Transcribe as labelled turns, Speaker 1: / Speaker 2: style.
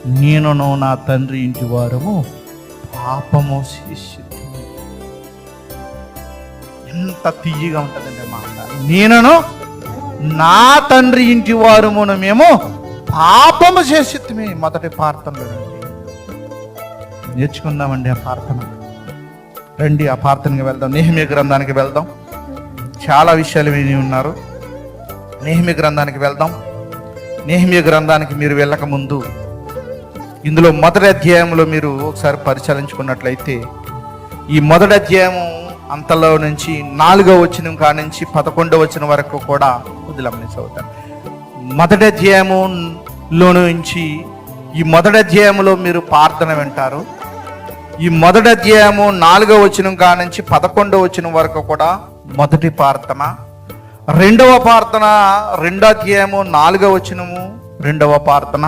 Speaker 1: నేనును నా తండ్రి ఇంటి వారము పాపము చేసి. ఎంత తీయగా ఉంటుందండి మాట. నేనును నా తండ్రి ఇంటి వారమును మేము పాపము చేసి. మొదటి ప్రార్థనలో నేర్చుకుందామండి ఆ ప్రార్థన. రండి ఆ ప్రార్థనకి వెళ్దాం. నెహెమ్యా గ్రంథానికి వెళ్దాం. చాలా విషయాలు విని ఉన్నారు. నెహెమ్యా గ్రంథానికి వెళ్దాం. నెహెమ్యా గ్రంథానికి మీరు వెళ్ళక ముందు ఇందులో మొదటి అధ్యాయంలో మీరు ఒకసారి పరిశీలించుకున్నట్లయితే, ఈ మొదటి అధ్యాయము అంతలో నుంచి 4వ వచనం కానించి 11వ వచనం వరకు కూడా వదిలమని చదువుతాను. మొదటి అధ్యాయములో నుంచి ఈ మొదటి అధ్యాయంలో మీరు ప్రార్థన వింటారు. ఈ మొదటి అధ్యాయము 4వ వచనం కానించి 11వ వచనం వరకు కూడా మొదటి ప్రార్థన. రెండవ ప్రార్థన 2వ అధ్యాయము 4వ వచనము రెండవ ప్రార్థన.